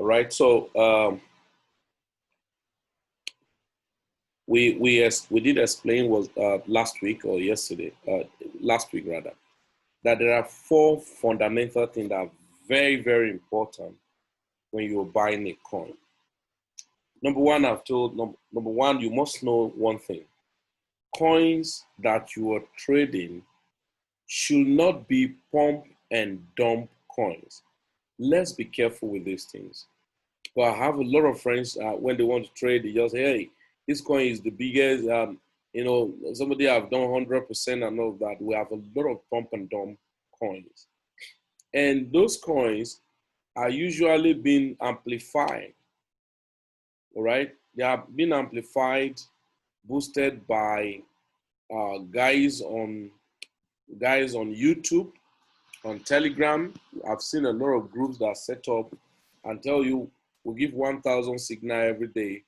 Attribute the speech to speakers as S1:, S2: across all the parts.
S1: All right. So we did explain was last week or yesterday, last week rather, that there are four fundamental things that are very, very important when you're buying a coin. Number one, I've told, number one, you must know one thing. Coins that you are trading should not be pump and dump coins. Let's be careful with these things. But I have a lot of friends, when they want to trade, they just say, hey, this coin is the biggest. Somebody have done 100% and all of that. We have a lot of pump and dump coins. And those coins are usually being amplified, all right? They are being amplified, boosted by guys on YouTube, on Telegram. I've seen a lot of groups that set up and tell you, we'll give 1,000 signal every day,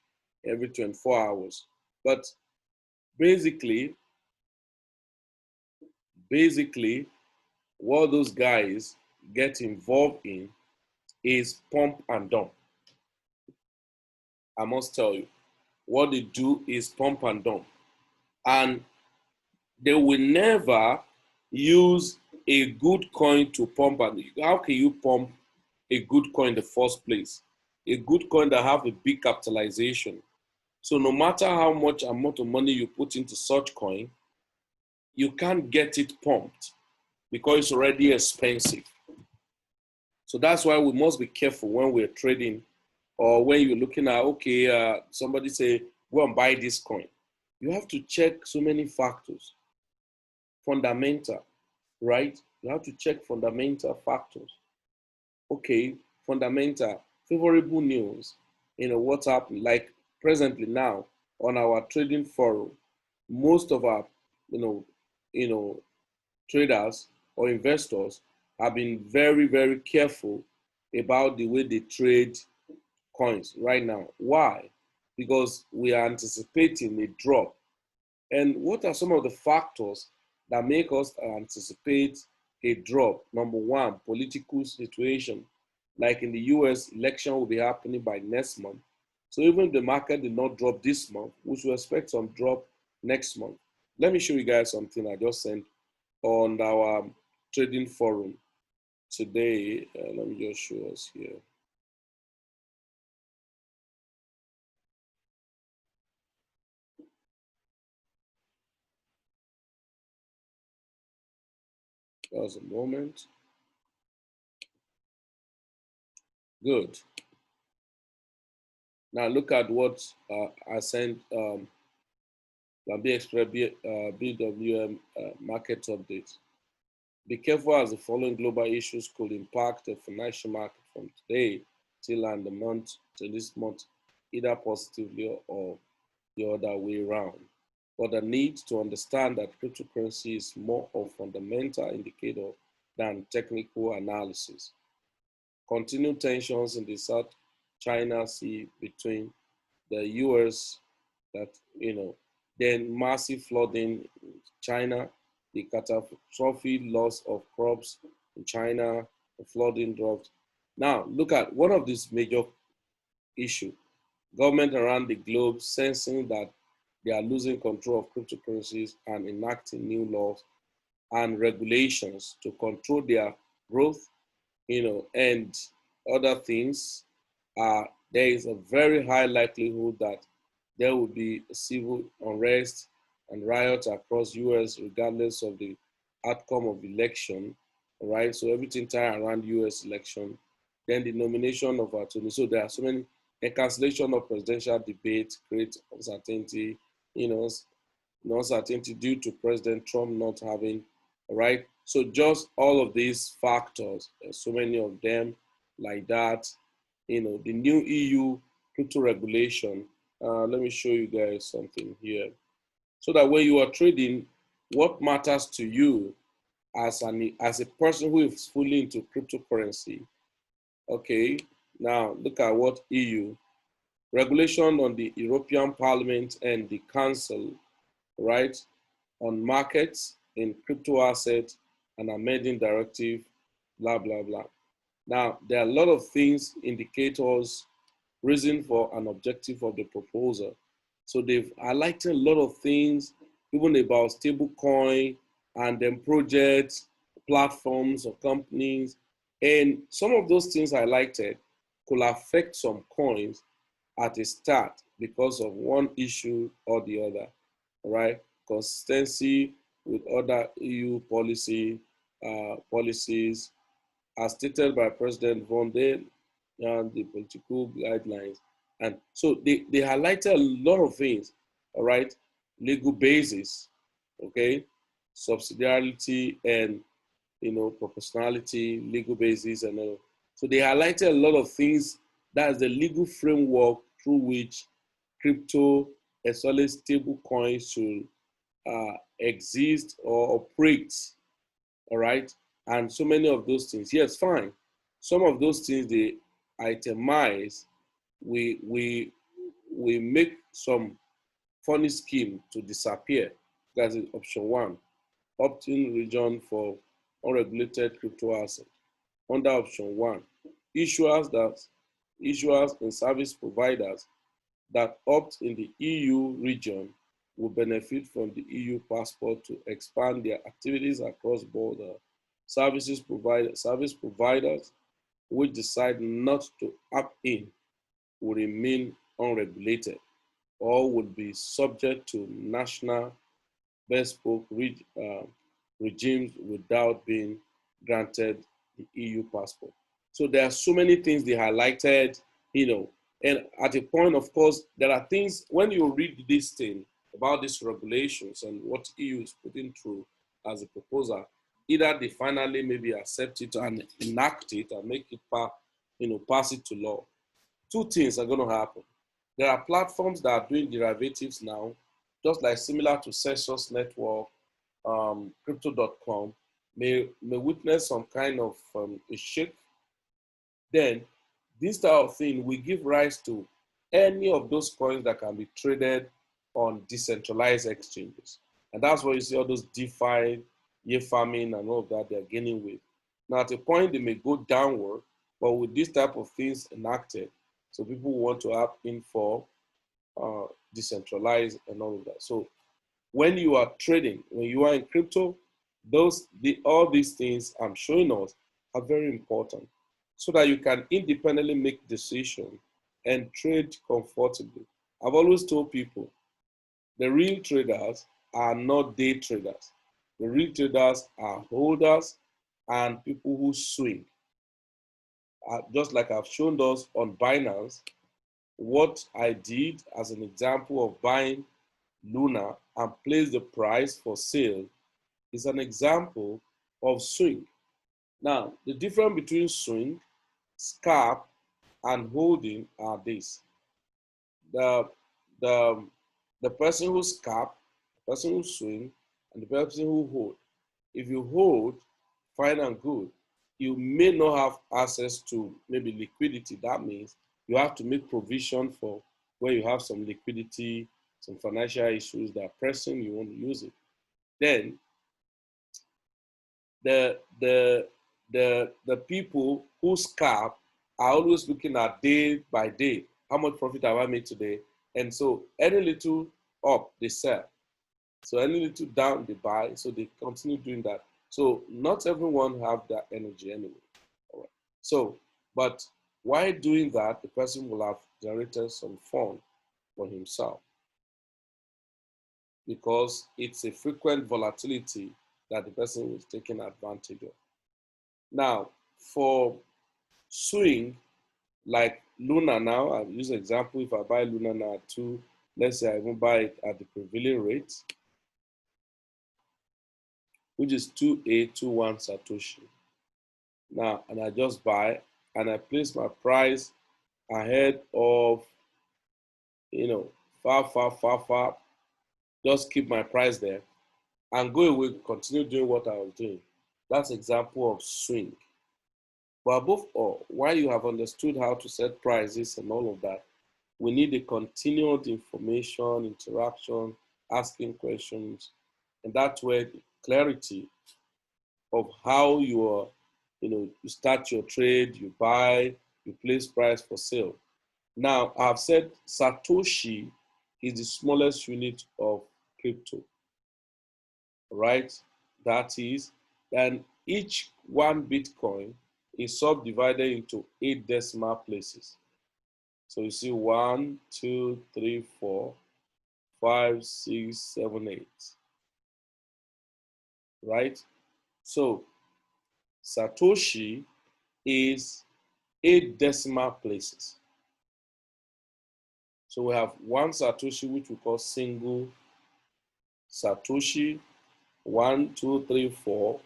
S1: every 24 hours. But basically, what those guys get involved in is pump and dump. I must tell you, what they do is pump and dump. And they will never use a good coin to pump. And how can you pump a good coin in the first place? A good coin that have a big capitalization. So no matter how much amount of money you put into such coin, you can't get it pumped because it's already expensive. So that's why we must be careful when we're trading or when you're looking at, okay, somebody say, go and buy this coin. You have to check so many factors. Fundamental, right? You have to check fundamental factors. Okay, fundamental, favorable news, what's happening. Like presently now on our trading forum, most of our, traders or investors have been very, very careful about the way they trade coins right now. Why? Because we are anticipating a drop. And what are some of the factors that make us anticipate a drop? Number one, political situation. Like in the US, election will be happening by next month. So even if the market did not drop this month, we should expect some drop next month. Let me show you guys something I just sent on our trading forum today. Let me just show us here. Just a moment. Good. Now look at what I sent BWM market update. Be careful as the following global issues could impact the financial market from today till and the month to this month, either positively or the other way around. But the need to understand that cryptocurrency is more of fundamental indicator than technical analysis. Continued tensions in the South China Sea between the US, then massive flooding in China, the catastrophic loss of crops in China, the flooding drought. Now, look at one of these major issues. Government around the globe sensing that they are losing control of cryptocurrencies and enacting new laws and regulations to control their growth, and other things. There is a very high likelihood that there will be civil unrest and riots across US regardless of the outcome of the election, right? So everything tied around US election. Then the nomination of attorney. So there are so many, a cancellation of presidential debate creates uncertainty, uncertainty due to President Trump not having, right? So just all of these factors, so many of them like that, the new EU crypto regulation. Let me show you guys something here. So that when you are trading, what matters to you as a person who is fully into cryptocurrency. Okay, now look at what EU regulation on the European Parliament and the Council, right, on markets in crypto assets and amending directive, blah, blah, blah. Now, there are a lot of things, indicators, reason for an objective of the proposal. So they've highlighted a lot of things, even about stablecoin and then projects, platforms or companies. And some of those things highlighted could affect some coins at a start because of one issue or the other, all right? Consistency with other EU policies, as stated by President von der and the political guidelines. And so they highlighted a lot of things, all right? Legal basis, okay? Subsidiarity and, proportionality, legal basis, and all. So they highlighted a lot of things. That is the legal framework through which crypto, as well as stable coins, should exist or operate, all right? And so many of those things. Yes, fine. Some of those things they itemize. We make some funny scheme to disappear. That's option one. Opt-in region for unregulated crypto assets. Under option one, issuers and service providers that opt in the EU region will benefit from the EU passport to expand their activities across border. Service providers which decide not to opt in will remain unregulated or would be subject to national bespoke regimes without being granted the EU passport. So there are so many things they highlighted, and at a point, of course, there are things, when you read this thing about these regulations and what EU is putting through as a proposal, either they finally maybe accept it and enact it and make it pass it to law. Two things are going to happen. There are platforms that are doing derivatives now, just like similar to Celsius Network, Crypto.com, may witness some kind of a shake. Then this type of thing will give rise to any of those coins that can be traded on decentralized exchanges. And that's why you see all those DeFi, year farming, and all of that they're gaining with. Now, at a point, they may go downward, but with this type of things enacted, so people want to opt in for decentralized and all of that. So when you are trading, when you are in crypto, all these things I'm showing us are very important so that you can independently make decisions and trade comfortably. I've always told people the real traders are not day traders. The real traders are holders and people who swing. Just like I've shown us on Binance, what I did as an example of buying Luna and place the price for sale is an example of swing. Now, the difference between swing, scalp, and holding are this. The, the, the person who scalp, the person who swing, and the person who hold. If you hold, fine and good. You may not have access to maybe liquidity. That means you have to make provision for where you have some liquidity, some financial issues that are pressing, you want to use it. Then the people who scalp are always looking at day by day. How much profit have I made today? And so any little up, they sell. So any little down, they buy. So they continue doing that. So not everyone have that energy anyway. All right. So, but while doing that, the person will have generated some fund for himself because it's a frequent volatility that the person is taking advantage of. Now, for swing, like Luna now, I'll use an example. If I buy Luna now at 2, let's say I even buy it at the prevailing rate, which is 2821 Satoshi. Now, and I just buy and I place my price ahead of, far, just keep my price there and go away, continue doing what I was doing. That's an example of swing. But above all, while you have understood how to set prices and all of that, we need a continued information, interaction, asking questions, and that's where the clarity of how you are you start your trade, you buy, you place price for sale. Now, I've said Satoshi is the smallest unit of crypto, right? That is, then each one Bitcoin is subdivided into 8 decimal places. So you see 1, 2, 3, 4, 5, 6, 7, 8, right? So Satoshi is 8 decimal places. So we have one Satoshi, which we call single Satoshi, 1, 2, 3, 4,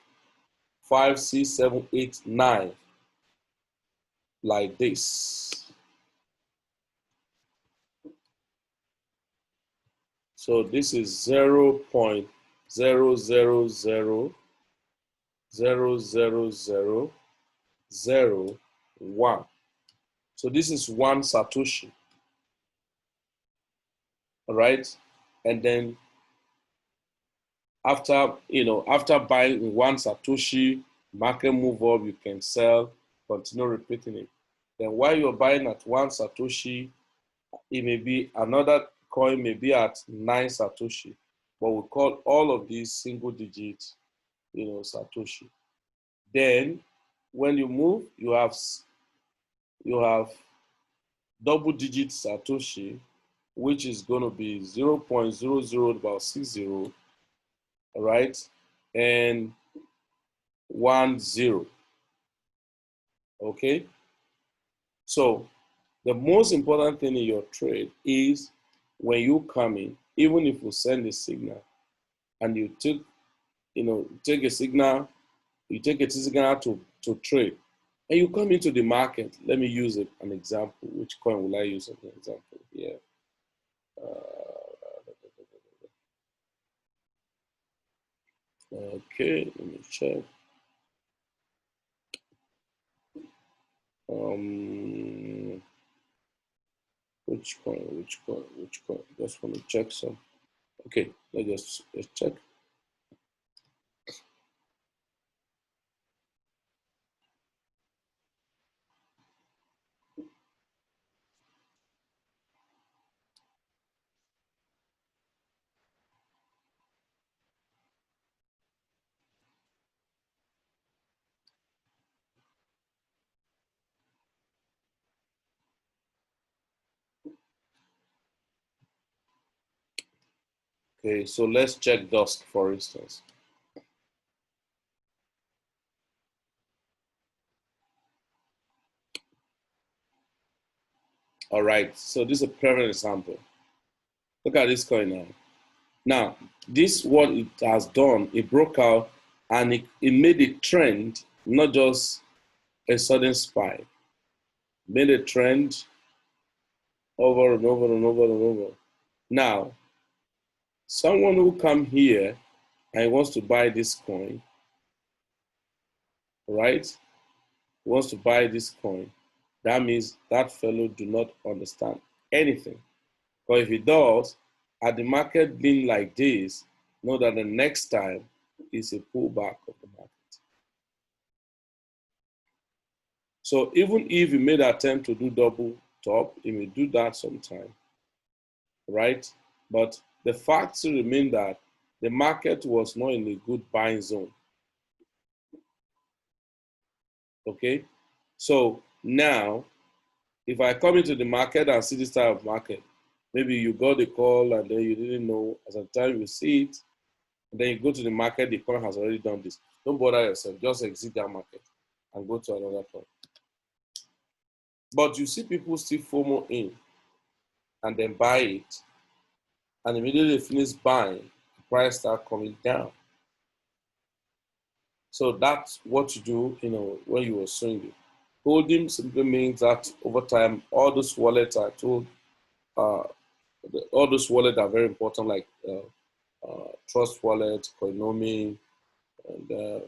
S1: 5, 6, 7, 8, 9, like this. So this is 0.000000001. So this is one Satoshi, all right? And then after buying one Satoshi, market move up, you can sell, continue repeating it. Then while you're buying at one Satoshi, it may be another coin may be at 9 Satoshi, but we call all of these single digits, Satoshi. Then when you move, you have double digit Satoshi, which is going to be 0.00 about 60, right? And 10. Okay? So the most important thing in your trade is when you come in, even if you send a signal and you take a signal to trade, and you come into the market. Let me use an example. Which coin will I use as an example here? Okay, let me check. Which coin? Just want to check some. Okay, let's check. Okay, so let's check dusk, for instance. All right, so this is a perfect example. Look at this coin now. Now, this what it has done, it broke out and it made a trend, not just a sudden spike. Made a trend over and over and over and over. Now, someone who come here and wants to buy this coin, right? Wants to buy this coin. That means that fellow do not understand anything. But if he does, at the market being like this, know that the next time is a pullback of the market. So even if he made an attempt to do double top, he may do that sometime, right? But the fact still remain that the market was not in a good buying zone. Okay, so now if I come into the market and see this type of market, maybe you got the call and then you didn't know, as at the time you see it, and then you go to the market, the coin has already done this. Don't bother yourself, just exit that market and go to another coin. But you see people still FOMO in and then buy it, and immediately finish buying, the price start coming down. So that's what you do, when you are swinging. Holding simply means that over time, all those wallets are told, all those wallets are very important, like Trust Wallet, Coinomi, and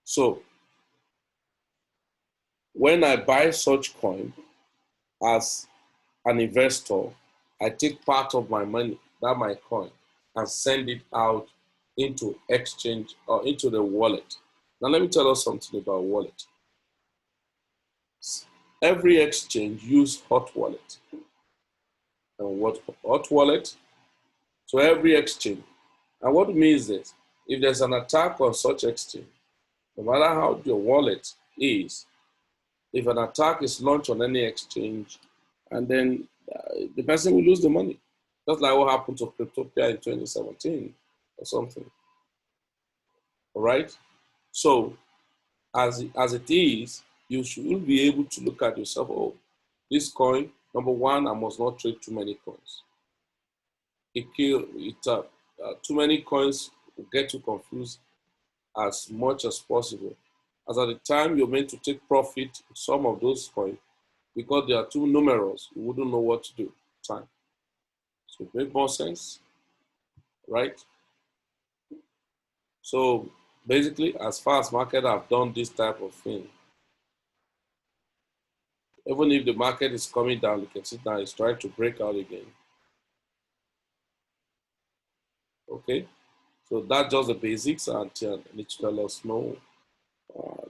S1: So when I buy such coin as an investor, I take part of my money, that my coin, and send it out into exchange or into the wallet. Now let me tell us something about wallet. Every exchange use hot wallet. And what hot wallet? So every exchange. And what it means is, if there's an attack on such exchange, no matter how your wallet is, if an attack is launched on any exchange, and then the person will lose the money. Just like what happened to Cryptopia in 2017 or something. All right? So as it is, you should be able to look at yourself, oh, this coin, number one, I must not trade too many coins. Too many coins will get you confused as much as possible. As at the time you're meant to take profit some of those coins, because they are too numerous, you wouldn't know what to do. Time. So it makes more sense, right? So basically, as far as market have done this type of thing, even if the market is coming down, you can see now it's trying to break out again. Okay, so that's just the basics, and need to let us know,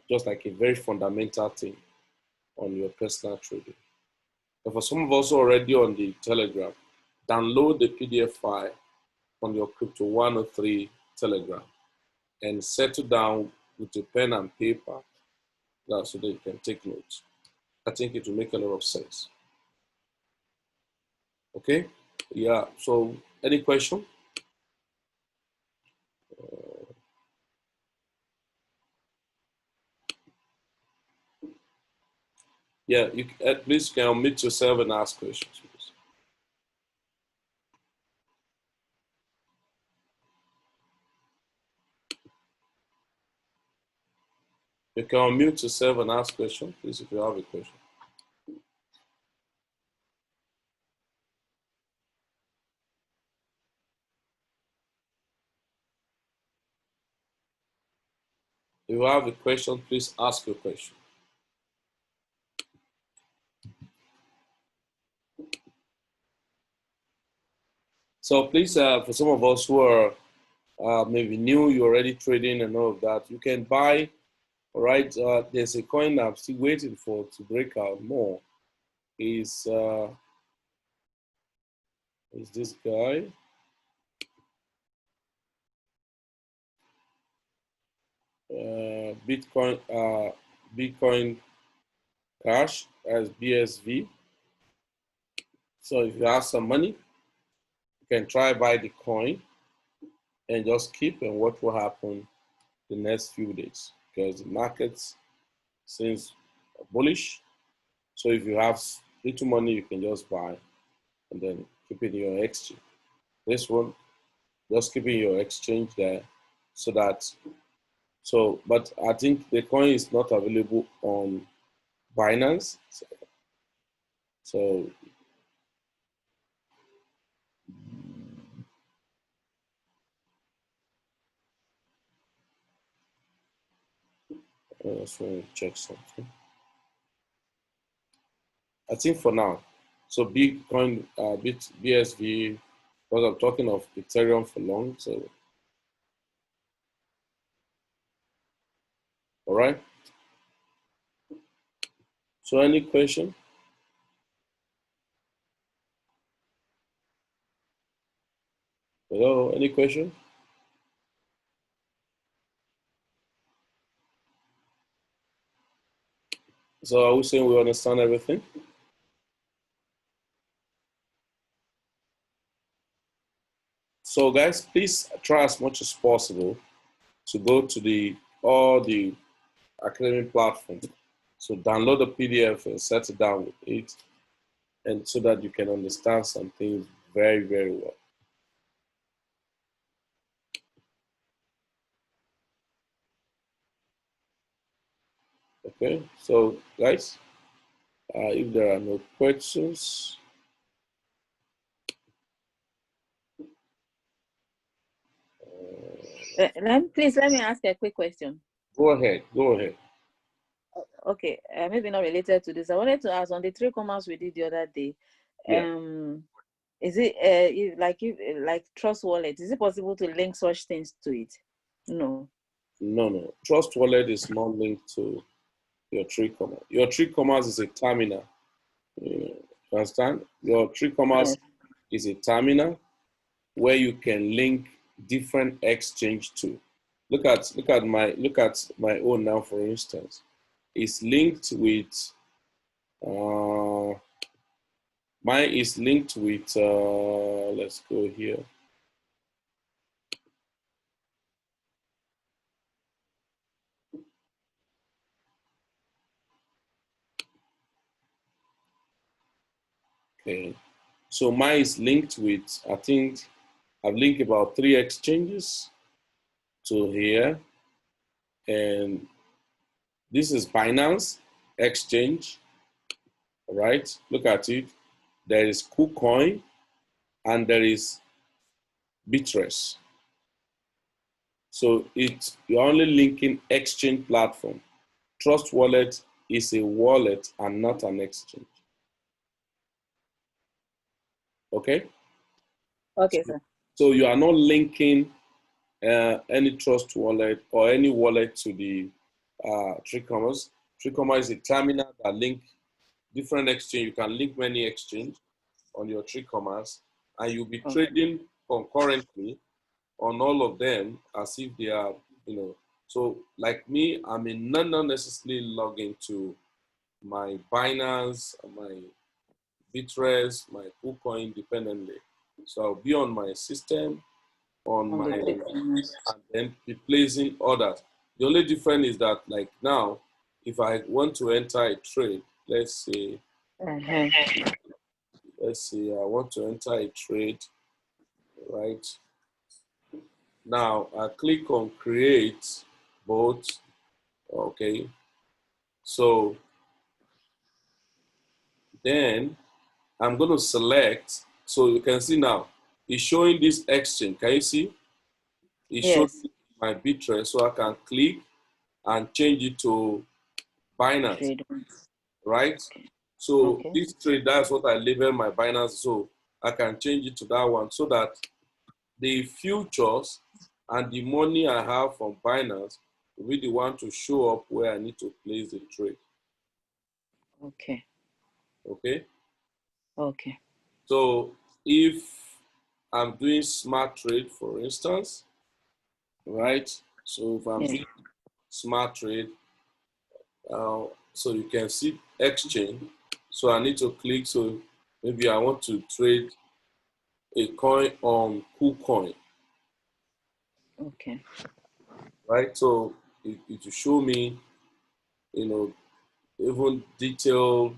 S1: just like a very fundamental thing on your personal trading. And for some of us already on the Telegram, download the PDF file on your Crypto 103 Telegram and settle down with a pen and paper so that you can take notes. I think it will make a lot of sense. Okay, yeah, so any question? Yeah, you at least can unmute yourself and ask questions, please. You can unmute yourself and ask questions, please, if you have a question. If you have a question, please ask your question. So please, for some of us who are maybe new, you're already trading and all of that, you can buy, all right? There's a coin I'm still waiting for to break out more. Is this guy? Bitcoin Cash as BSV. So if you have some money, you can try buy the coin and just keep and watch what happens the next few days, because the markets seems bullish. So if you have little money, you can just buy and then keep it in your exchange. This one, just keep in your exchange there, so that, but I think the coin is not available on Binance. So I just want to check something. I think for now, so Bitcoin, BSV, because I'm talking of Ethereum for long. So, all right. So, any question? Hello, any question? So, are we saying we understand everything? So, guys, please try as much as possible to go to all the academic platforms. So, download the PDF and set it down with it, and so that you can understand some things very, very well. Okay, so guys, if there are no questions,
S2: please let me ask a quick question.
S1: Go ahead.
S2: Okay, maybe not related to this. I wanted to ask on the 3 commas we did the other day.
S1: Yeah.
S2: Is it like Trust Wallet? Is it possible to link such things to it? No.
S1: No. Trust Wallet is not linked to your 3 comma. Your 3 commas is a terminal. You understand? Your 3 commas is a terminal where you can link different exchange to. Look at my own now, for instance. It's linked with mine is linked with let's go here. Okay, so mine is linked with, I think I've linked about 3 exchanges to here, and this is Binance exchange, right? Look at it. There is KuCoin and there is Bitress. So you're only linking exchange platform. Trust Wallet is a wallet and not an exchange. Okay?
S2: Okay, sir.
S1: So you are not linking any Trust Wallet or any wallet to the 3 commas. 3 comma is a terminal that link different exchange. You can link many exchange on your 3 commas, and you'll be trading concurrently on all of them as if they are, So like me, I may not necessarily log into my Binance, my Bitress, my KuCoin independently. So I'll be on my system, and then be placing orders. The only difference is that, like now, if I want to enter a trade, let's say I want to enter a trade, right? Now I click on create boat. Okay. So then I'm going to select. So you can see now it's showing this exchange. Can you see? It shows my Bitress, so I can click and change it to Binance, right? So this trade, that's what I label my Binance. So I can change it to that one so that the futures and the money I have from Binance will be the one to show up where I need to place the trade.
S2: Okay.
S1: Okay?
S2: Okay.
S1: So if I'm doing smart trade, for instance, right? So if I'm doing smart trade, so you can see exchange. So I need to click. So maybe I want to trade a coin on KuCoin.
S2: Okay.
S1: Right. So it will show me, even detail.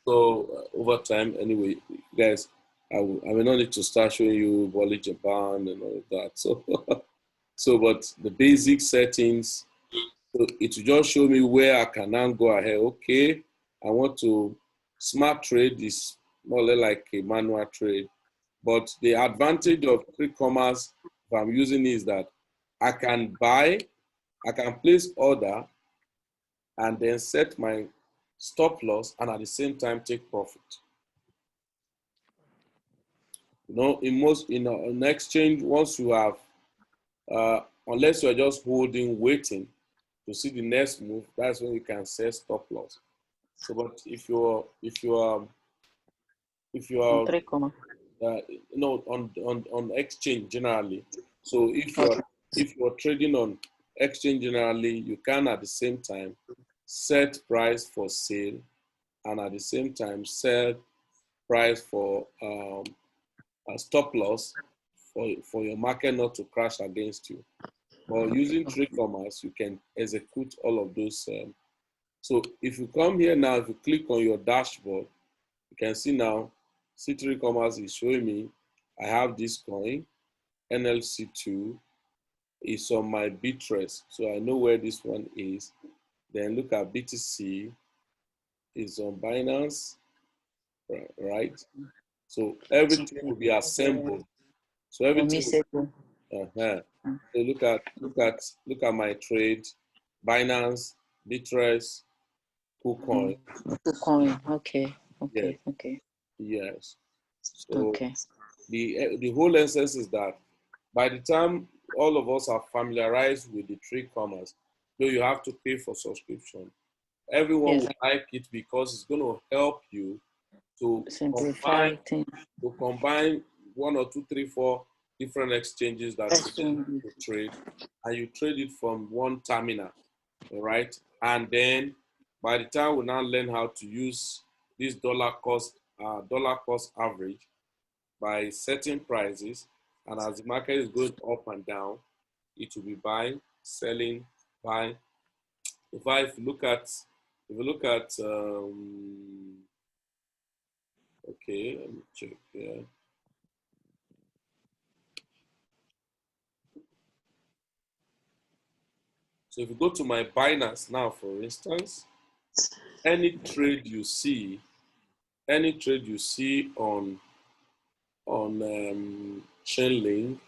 S1: So over time, anyway, guys, I may not need to start showing you Wally Japan and all of that. So, but the basic settings. So it will just show me where I can now go ahead. Okay, I want to smart trade is more or less like a manual trade. But the advantage of 3 commas, if I'm using it, is that I can place order and then set my stop loss and at the same time take profit. In exchange, once you have, unless you're just holding, waiting to see the next move, that's when you can set stop loss. So, but if you are
S2: on 3 comma.
S1: On exchange generally, so if you're trading on exchange generally, you can at the same time set price for sale and at the same time set price for a stop loss for your market not to crash against you. But using 3 commas, you can execute all of those. So if you come here now, if you click on your dashboard, you can see now C3 commas is showing me I have this coin, NLC2 is on my Bitress. So I know where this one is. Then look at BTC is on Binance, right? So everything will be assembled. So everything will, so look at my trade, Binance, Bitress, KuCoin.
S2: KuCoin. Okay.
S1: Yes.
S2: Okay.
S1: Yes. So the whole essence is that by the time all of us are familiarized with the 3 commas, though you have to pay for subscription. Everyone
S2: Yes.
S1: will like it because it's going to help you to
S2: Simplify
S1: combine
S2: things.
S1: 1 or 2, 3, 4 different exchanges that you trade, and you trade it from one terminal, all right? And then by the time we now learn how to use this dollar cost average by setting prices, and as the market is going up and down, it will be buying, selling, buying. If you look at, okay, let me check here. So if you go to my Binance now, for instance, any trade you see on Chainlink,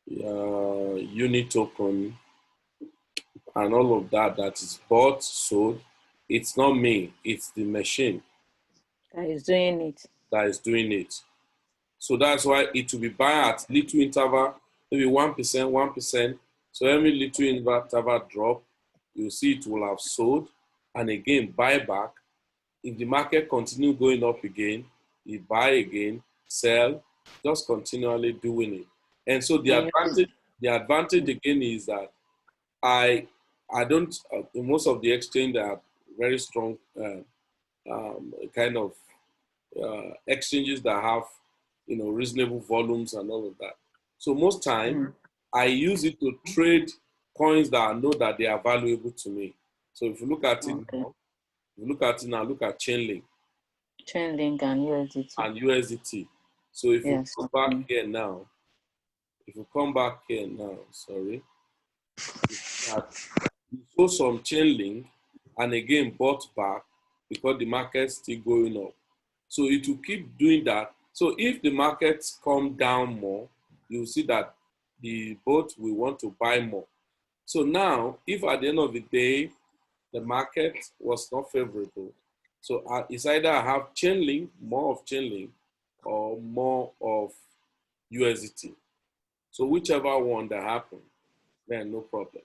S1: unit token, and all of that is bought, sold, it's not me, it's the machine
S2: That is doing it.
S1: that is doing it. So that's why it will be buying at little interval, maybe 1%, 1%. So every little interval drop, you'll see it will have sold, and again buy back. If the market continue going up again, you buy again, sell, just continually doing it. And so the advantage again is that I don't, most of the exchange are very strong kind of exchanges that have, reasonable volumes and all of that. So most time I use it to trade coins that I know that they are valuable to me. So if you look at it now, look at Chainlink.
S2: Chainlink and USDT.
S1: And USDT. So if you come back here now, sorry, you saw some Chainlink and again bought back because the market's still going up. So it will keep doing that. So if the markets come down more, you'll see that the bot will want to buy more. So now, if at the end of the day, the market was not favorable, so it's either I have Chainlink, more of Chainlink, or more of USDT. So whichever one that happens, then no problem.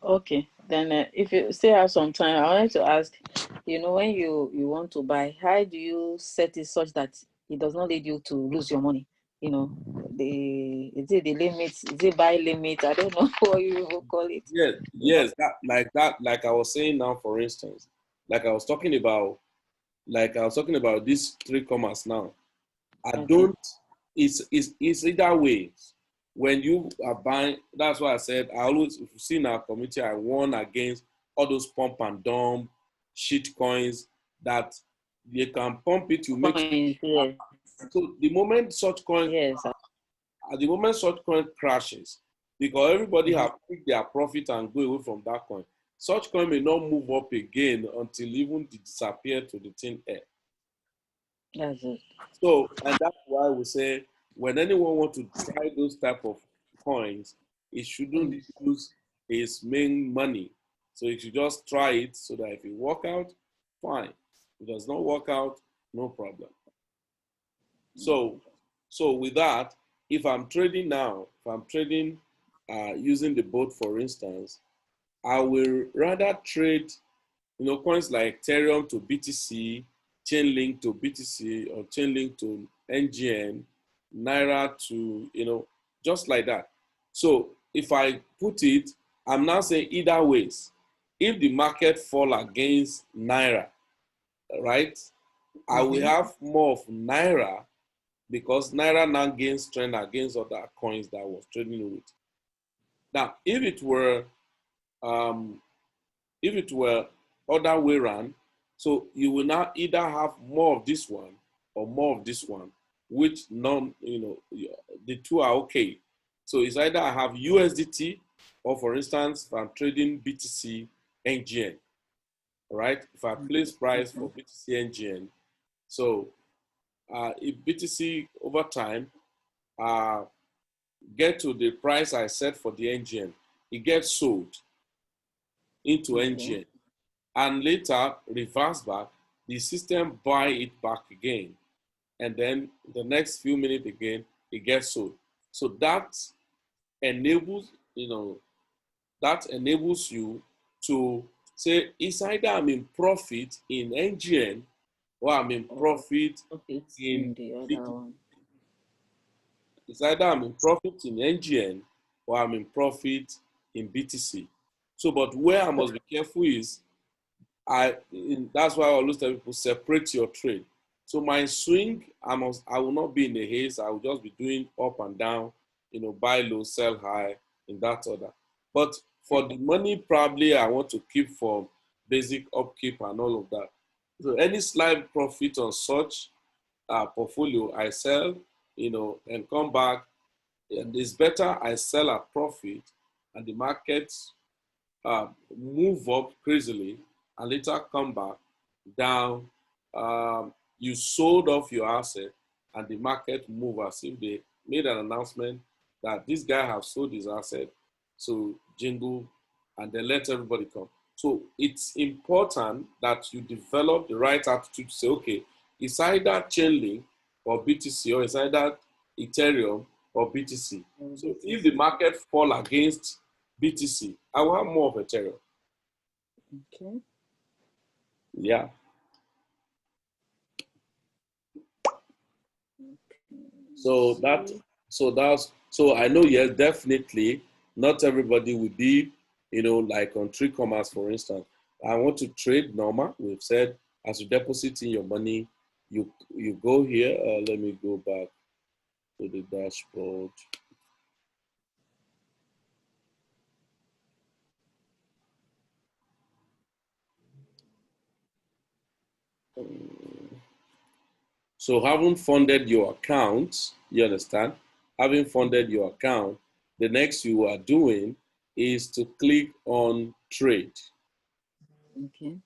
S2: Okay, then if you still have some time, I wanted to ask, when you want to buy, how do you set it such that it does not lead you to lose your money? Is it the limit? Is it buy limit? I don't know what you will call it.
S1: Yes, like I was saying now, for instance, like I was talking about these 3 commas now. It's either way. When you are buying, that's why I said I always, if you see in our community, I warn against all those pump and dump shit coins that they can pump it, you make
S2: yes.
S1: So the moment such coin crashes, because everybody have picked their profit and go away from that coin, such coin may not move up again until even it disappear to the thin air.
S2: That's it.
S1: So, and that's why we say when anyone wants to try those type of coins, it shouldn't use his main money. So you should just try it so that if it work out, fine. If it does not work out, no problem. So with that, if I'm trading now, using the bot, for instance, I will rather trade, coins like Ethereum to BTC, Chainlink to BTC, or Chainlink to NGN, Naira to, just like that. So if I put it, I'm now saying either ways. If the market fall against Naira, right, I will have more of Naira because Naira now gains strength against other coins that I was trading with. Now, if it were other way around, so you will now either have more of this one or more of this one, which the two are okay. So it's either I have USDT or, for instance, if I'm trading BTC NGN, right? If I place price for BTC NGN, so if BTC over time get to the price I set for the NGN, it gets sold into NGN. And later reverse back, the system buy it back again. And then the next few minutes again, it gets sold. So that enables, that enables you to say, it's either I'm in profit in NGN or I'm in profit in
S2: the other
S1: BTC.
S2: one.
S1: It's either I'm in profit in NGN or I'm in profit in BTC. So, but where I must be careful is, that's why I always tell people, separate your trade. So my swing, I will not be in a haze. I will just be doing up and down, buy low, sell high, in that order. But for the money, probably I want to keep for basic upkeep and all of that. So any slight profit on such portfolio, I sell, and come back. And it's better I sell at profit and the market move up crazily and later come back down. You sold off your asset and the market move as if they made an announcement that this guy has sold his asset, so jingle, and then let everybody come. So it's important that you develop the right attitude to say, okay, it's either Chainlink or BTC, or it's either Ethereum or BTC. So if the market fall against BTC, I will have more of Ethereum.
S2: Okay.
S1: Yeah. So I know, yes, definitely not everybody will be, like on Tree Commerce, for instance. I want to trade normal. We've said, as you deposit in your money, you go here. Let me go back to the dashboard. So having funded your account, you understand? Having funded your account, the next you are doing is to click on trade.
S2: Okay.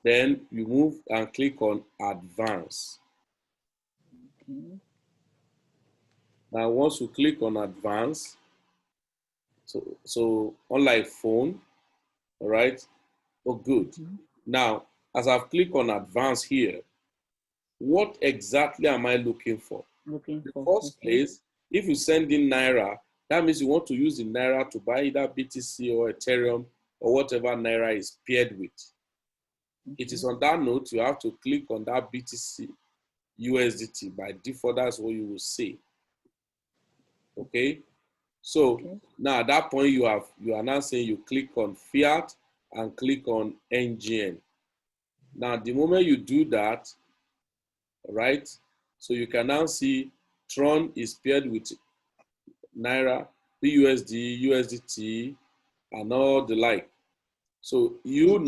S1: Then you move and click on advance.
S2: Okay.
S1: Now, once you click on advance, so unlike phone, all right? Oh, good.
S2: Mm-hmm.
S1: Now, as I've clicked on advance here, what exactly am I looking for? In the first place, if you send in Naira, that means you want to use the Naira to buy either BTC or Ethereum or whatever Naira is paired with. It is on that note, you have to click on that BTC USDT. By default, that's what you will see. Okay? So now at that point, you are now saying you click on fiat and click on NGN. Now, the moment you do that, right? So you can now see Tron is paired with Naira, BUSD, USDT, and all the like. So you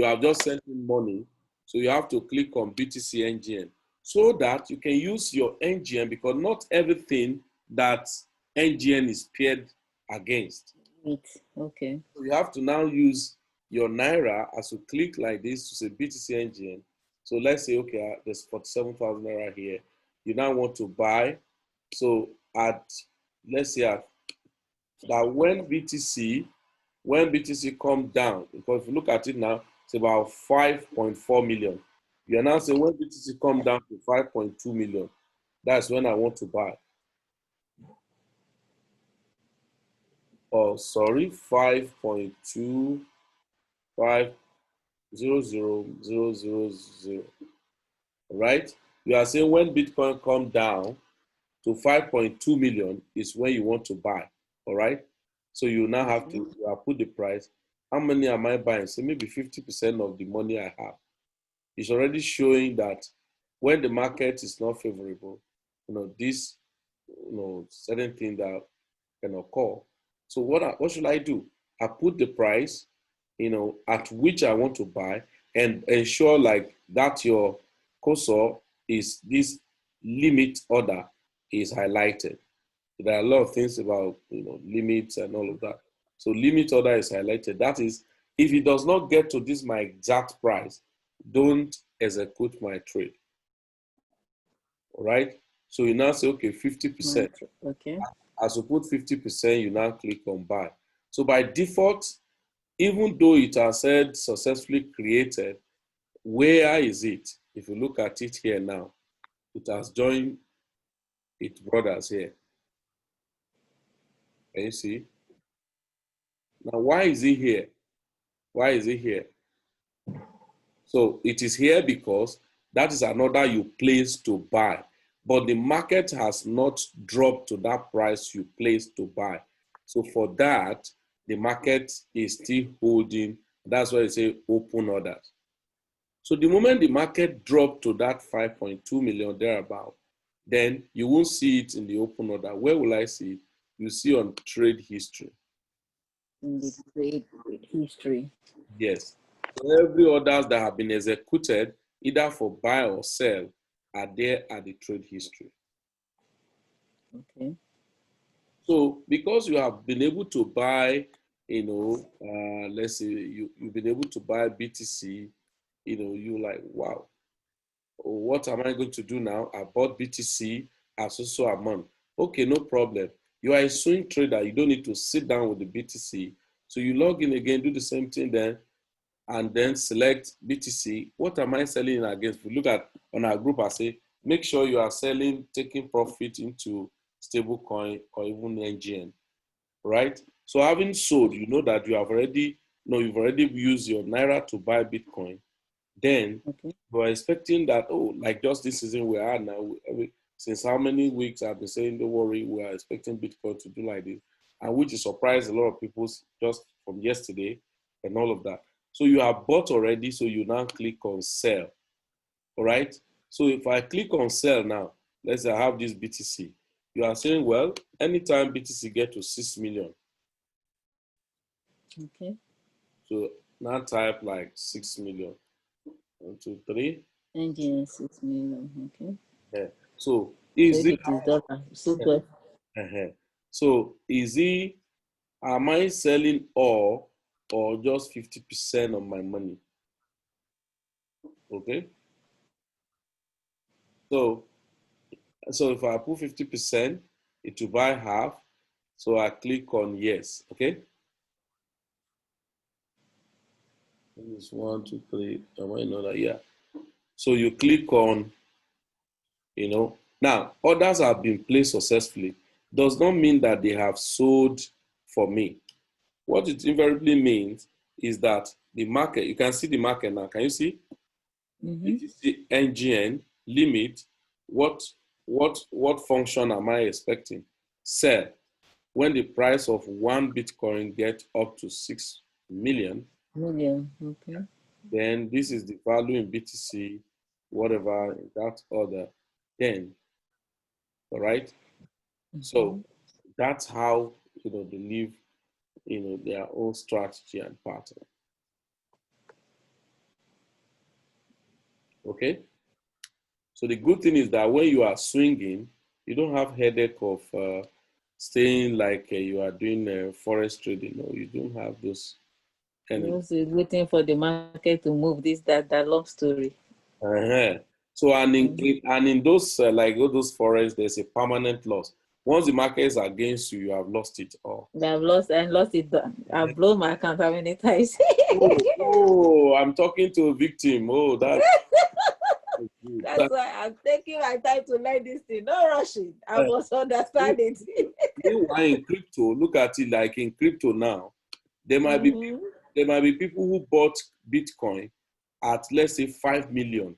S1: have just sent in money. So you have to click on BTC NGN so that you can use your NGN, because not everything that NGN is paired against.
S2: Okay.
S1: So you have to now use your Naira as you click like this to say BTC NGN. So let's say, okay, there's 47,000 Naira here. You now want to buy. So let's say that when BTC come down, because if you look at it now, it's about 5.4 million. You are now saying when BTC come down to 5.2 million, that's when I want to buy. Oh, sorry, 5.250000. Right? You are saying when Bitcoin come down to 5.2 million is when you want to buy. All right? So you now have to put the price. How many am I buying? So maybe 50% of the money I have. It's already showing that when the market is not favorable, this, certain thing that can occur. So what should I do? I put the price, at which I want to buy, and ensure like that your cursor is this limit order is highlighted. There are a lot of things about limits and all of that. So limit order is highlighted. That is, if it does not get to this my exact price, don't execute my trade. All right. So you now say, okay, 50%.
S2: Okay.
S1: As you put 50%, you now click on buy. So by default, even though it has said successfully created, where is it? If you look at it here now, it has joined its brothers here. Can you see? Now, why is it here? Why is it here? So it is here because that is another you place to buy. But the market has not dropped to that price you placed to buy. So for that, the market is still holding. That's why they say open orders. So the moment the market dropped to that 5.2 million thereabout, then you won't see it in the open order. Where will I see it? You see on trade history.
S2: In the trade history.
S1: Yes. So every orders that have been executed, either for buy or sell, are there at the trade history.
S2: Okay.
S1: So because you have been able to buy, let's say you've been able to buy BTC, you're like, wow, what am I going to do now? I bought BTC at so amount. Okay, no problem. You are a swing trader. You don't need to sit down with the BTC. So you log in again, do the same thing then, and then select BTC. What am I selling against? If we look at on our group, I say, make sure you are selling, taking profit into stable coin or even NGN, right? So having sold, you know that you've already used your Naira to buy Bitcoin. Then
S2: Okay.
S1: we're expecting that, like just this season we are now, since how many weeks I've been saying, don't worry, we are expecting Bitcoin to do like this, and which is surprised a lot of people just from yesterday and all of that. So you have bought already, so you now click on sell, all right? So if I click on sell now, let's say I have this BTC, you are saying, well, anytime BTC get to 6 million,
S2: Okay.
S1: so now type like 6 million. 1, 2, 3.
S2: NGN 6 million. Okay.
S1: Yeah. So
S2: So
S1: is
S2: if
S1: it
S2: it is dollar, so
S1: so is it, am I selling all or just 50% of my money? Okay. So if I put 50%, it will buy half. So I click on yes. Okay. This is 1, 2, 3. Am I know that? Yeah. So you click on, now orders have been placed successfully. Does not mean that they have sold for me. What it invariably means is that the market, you can see the market now. Can you see? BTC NGN limit. What function am I expecting? Sell. When the price of one Bitcoin gets up to 6 million,
S2: Okay.
S1: then this is the value in BTC, whatever in that order. Then, all right. So that's how they live, their own strategy and pattern. Okay. So the good thing is that when you are swinging, you don't have headache of staying like you are doing forex trading. No, you don't have those kind of.
S2: Also waiting for the market to move this, that long story.
S1: Uh-huh. So and in those like all those forex, there's a permanent loss. Once the market is against you, you have lost it all.
S2: I've lost it. I've blown my account how many times?
S1: I'm talking to a victim. Oh, that's good.
S2: That's why I'm taking my time to learn this thing. No rushing. I must understand it.
S1: Meanwhile, in crypto, look at it like in crypto now. There might be people who bought Bitcoin at, let's say, 5 million.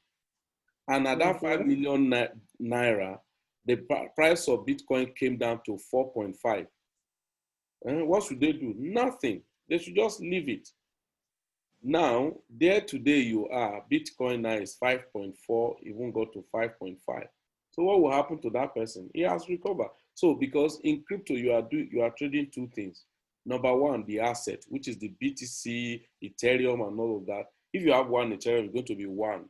S1: And at that 5 million naira, the price of Bitcoin came down to 4.5. And what should they do? Nothing. They should just leave it. Now, there today you are, Bitcoin now is 5.4, even go to 5.5. So what will happen to that person? He has recovered. So because in crypto, you are trading two things. Number one, the asset, which is the BTC, Ethereum, and all of that. If you have one Ethereum, it's going to be one.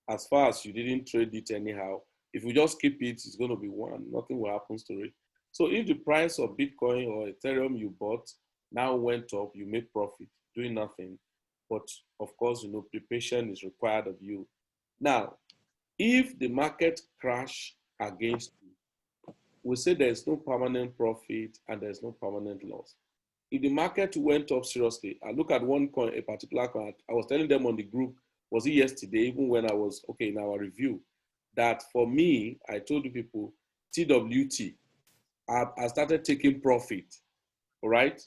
S1: As far as you didn't trade it anyhow, if you just keep it, it's going to be one. Nothing will happen to it. So if the price of Bitcoin or Ethereum you bought now went up, you make profit doing nothing. But of course, preparation is required of you. Now, if the market crash against you, we say there's no permanent profit and there's no permanent loss. If the market went up seriously, I look at one coin, a particular coin, I was telling them on the group, was it yesterday, even when I was, in our review, that for me, I told the people, TWT have started taking profit, all right?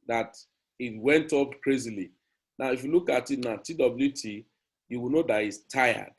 S1: That it went up crazily. Now, if you look at it now, TWT, you will know that it's tired.